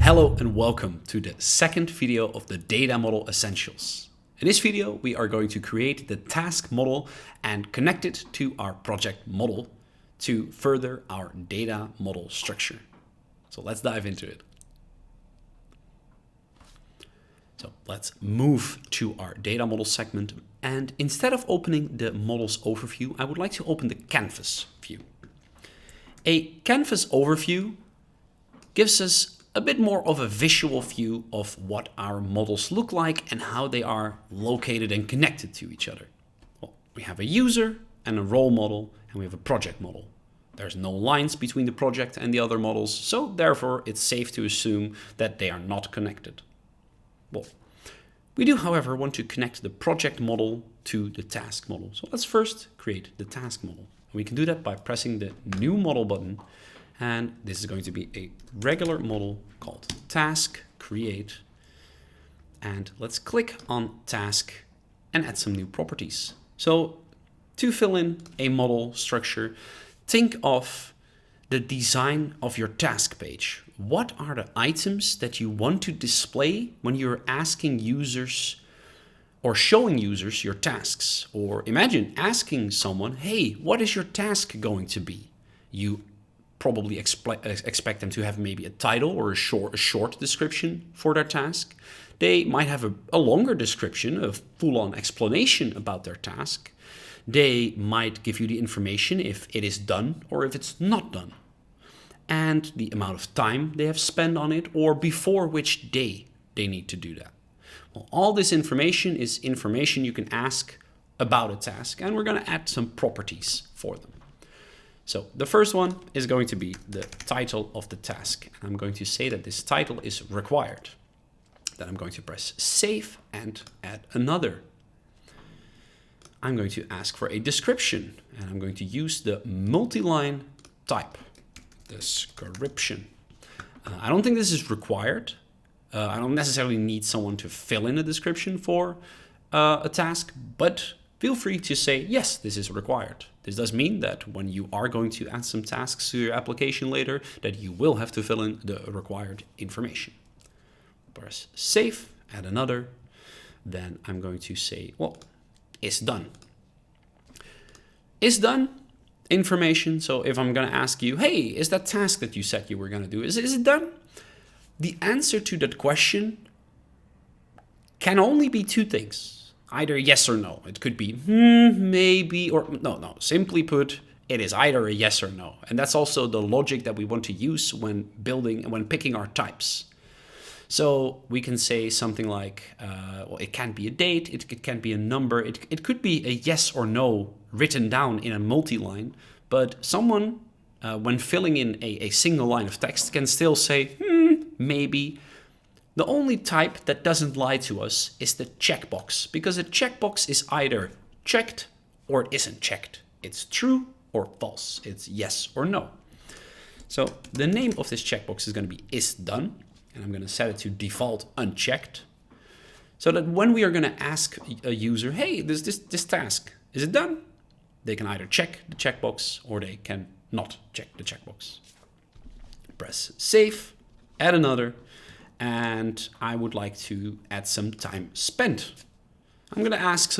Hello and welcome to the second video of the Data Model Essentials. In this video, we are going to create the task model and connect it to our project model to further our data model structure. So let's dive into it. So let's move to our data model segment. And instead of opening the model's overview, I would like to open the canvas view. A canvas overview gives us a bit more of a visual view of what our models look like and how they are located and connected to each other. Well, we have a user and a role model, and we have a project model. There's no lines between the project and the other models, so therefore it's safe to assume that they are not connected. Well, we do, however, want to connect the project model to the task model. So let's first create the task model. We can do that by pressing the New Model button. And this is going to be a regular model called Task Create. And let's click on Task and add some new properties. So to fill in a model structure, think of the design of your task page. What are the items that you want to display when you're asking users or showing users your tasks? Or imagine asking someone, hey, what is your task going to be? You probably expect them to have maybe a title or a short description for their task. They might have a longer description, a full-on explanation about their task. They might give you the information if it is done or if it's not done, and the amount of time they have spent on it or before which day they need to do that. Well, all this information is information you can ask about a task, and we're going to add some properties for them. So the first one is going to be the title of the task. I'm going to say that this title is required. Then I'm going to press save and add another. I'm going to ask for a description, and I'm going to use the multi-line type, description. I don't think this is required. I don't necessarily need someone to fill in a description for a task, but feel free to say, yes, this is required. This does mean that when you are going to add some tasks to your application later, that you will have to fill in the required information. Press save, add another. Then I'm going to say, well, is done. Is done information. So if I'm going to ask you, hey, is that task that you said you were going to do, is it done? The answer to that question can only be two things. Either yes or no. It could be maybe, or no. Simply put, it is either a yes or no. And that's also the logic that we want to use when building and when picking our types. So we can say something like, well, it can be a date, it can be a number, it could be a yes or no written down in a multi-line, but someone, when filling in a single line of text, can still say, maybe. The only type that doesn't lie to us is the checkbox, because a checkbox is either checked or it isn't checked. It's true or false. It's yes or no. So the name of this checkbox is going to be is done, and I'm going to set it to default unchecked, so that when we are going to ask a user, hey, this task, is it done? They can either check the checkbox or they can not check the checkbox. Press save, add another. And I would like to add some time spent. I'm going to ask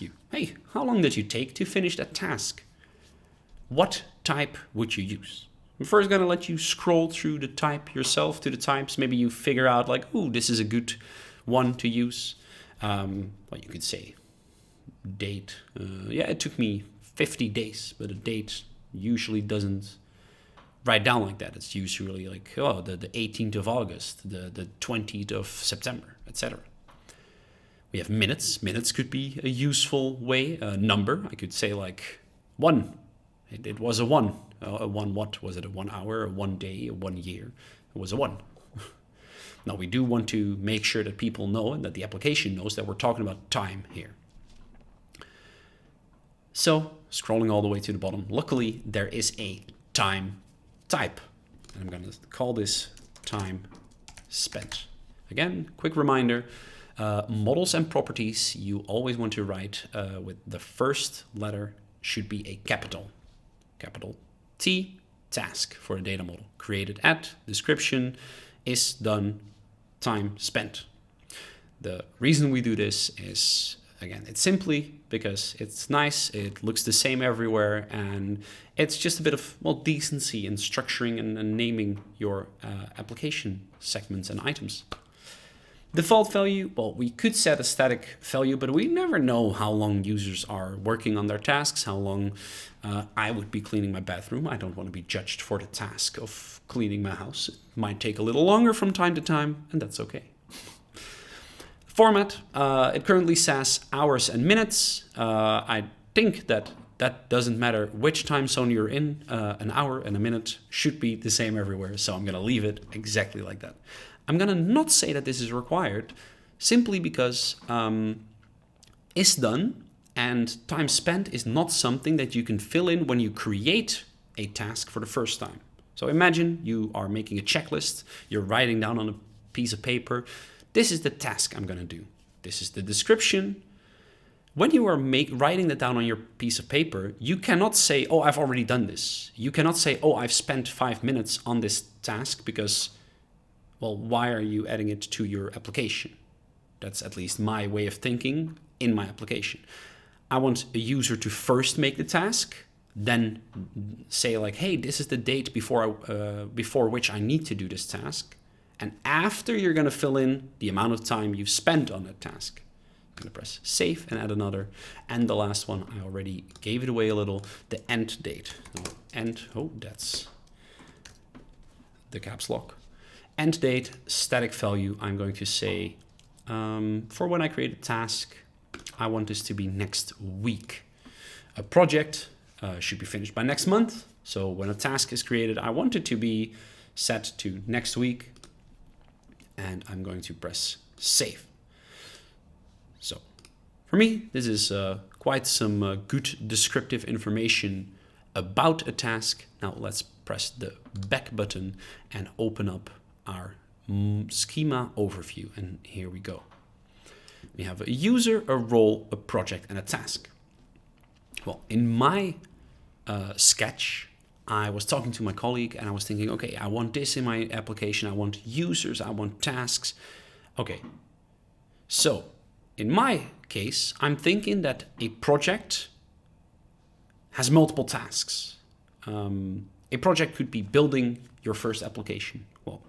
you, hey, how long did you take to finish that task? What type would you use? I'm first going to let you scroll through the type yourself to the types. Maybe you figure out like, ooh, this is a good one to use. Well, you could say date. Yeah, it took me 50 days, but a date usually doesn't write down like that. It's usually like, oh, the 18th of August, the 20th of September, etc. We have minutes. Minutes could be a useful way. A number, I could say like 1. It was a 1. A 1 what? Was it a 1 hour, a 1 day, a 1 year? It was a 1. Now we do want to make sure that people know and that the application knows that we're talking about time here. So scrolling all the way to the bottom, luckily there is a time type, and I'm going to call this time spent. Again, quick reminder, models and properties, you always want to write with the first letter should be a capital T, task for a data model. Created at, description, is done time spent. The reason we do this is, again, it's simply because it's nice, it looks the same everywhere, and it's just a bit of, well, decency in structuring and naming your application segments and items. Default value, well, we could set a static value, but we never know how long users are working on their tasks, how long I would be cleaning my bathroom. I don't want to be judged for the task of cleaning my house. It might take a little longer from time to time, and that's okay. Format, it currently says hours and minutes. I think that doesn't matter which time zone you're in. An hour and a minute should be the same everywhere, so I'm going to leave it exactly like that. I'm going to not say that this is required, simply because is done and time spent is not something that you can fill in when you create a task for the first time. So imagine you are making a checklist, you're writing down on a piece of paper, this is the task I'm going to do. This is the description. When you are writing that down on your piece of paper, you cannot say, oh, I've already done this. You cannot say, oh, I've spent 5 minutes on this task because, well, why are you adding it to your application? That's at least my way of thinking in my application. I want a user to first make the task, then say like, hey, this is the date before which I need to do this task. And after, you're going to fill in the amount of time you've spent on that task. I'm going to press save and add another. And the last one, I already gave it away a little, the end date. That's the caps lock. End date, static value, I'm going to say, for when I create a task, I want this to be next week. A project should be finished by next month. So when a task is created, I want it to be set to next week. And I'm going to press save. So for me, this is quite some good descriptive information about a task. Now let's press the back button and open up our schema overview. And here we go. We have a user, a role, a project, and a task. Well, in my sketch, I was talking to my colleague and I was thinking, okay, I want this in my application. I want users, I want tasks. Okay, so in my case, I'm thinking that a project has multiple tasks. A project could be building your first application. Well,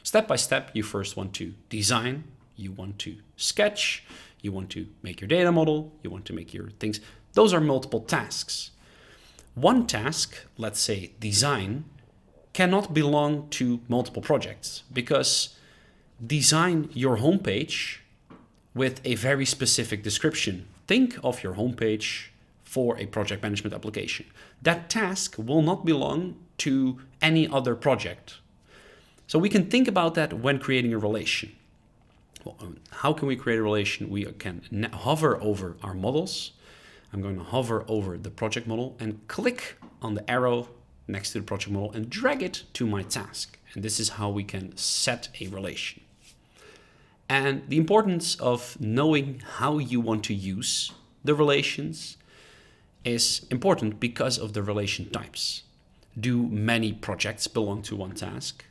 step by step, you first want to design, you want to sketch, you want to make your data model, you want to make your things. Those are multiple tasks. One task, let's say design, cannot belong to multiple projects because design your homepage with a very specific description. Think of your homepage for a project management application. That task will not belong to any other project. So we can think about that when creating a relation. Well, how can we create a relation? We can hover over our models. I'm going to hover over the project model and click on the arrow next to the project model and drag it to my task. And this is how we can set a relation. And the importance of knowing how you want to use the relations is important because of the relation types. Do many projects belong to one task?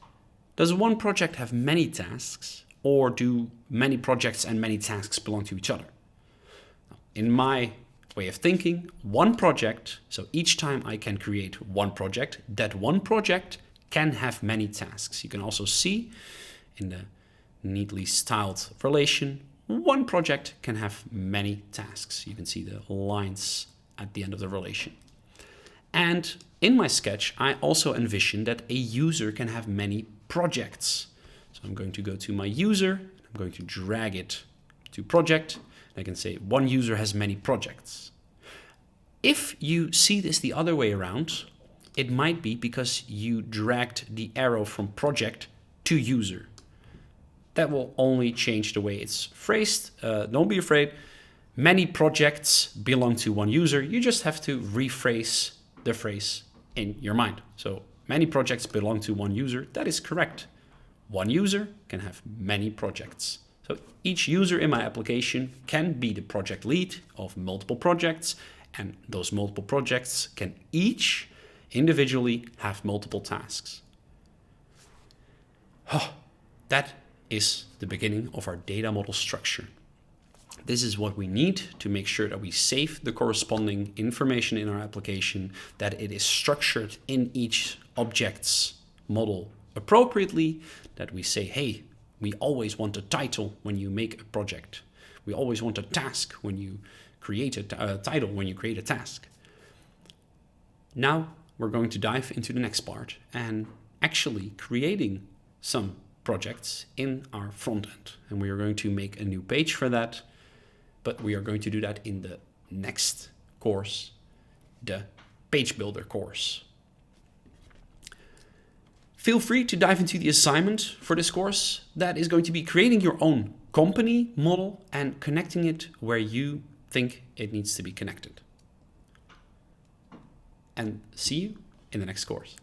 Does one project have many tasks, or do many projects and many tasks belong to each other? In my way of thinking, one project, so each time I can create one project, that one project can have many tasks. You can also see in the neatly styled relation, one project can have many tasks. You can see the lines at the end of the relation. And in my sketch, I also envision that a user can have many projects. So I'm going to go to my user, I'm going to drag it to project, and I can say one user has many projects. If you see this the other way around, it might be because you dragged the arrow from project to user. That will only change the way it's phrased. Don't be afraid. Many projects belong to one user. You just have to rephrase the phrase in your mind. So many projects belong to one user. That is correct. One user can have many projects. So each user in my application can be the project lead of multiple projects, and those multiple projects can each individually have multiple tasks. That is the beginning of our data model structure. This is what we need to make sure that we save the corresponding information in our application, that it is structured in each object's model appropriately, that we say, hey, we always want a title when you make a project. We always want a task when you create a title, when you create a task. Now we're going to dive into the next part and actually creating some projects in our front end. And we are going to make a new page for that, but we are going to do that in the next course, the Page Builder course. Feel free to dive into the assignment for this course. That is going to be creating your own company model and connecting it where you think it needs to be connected. And see you in the next course.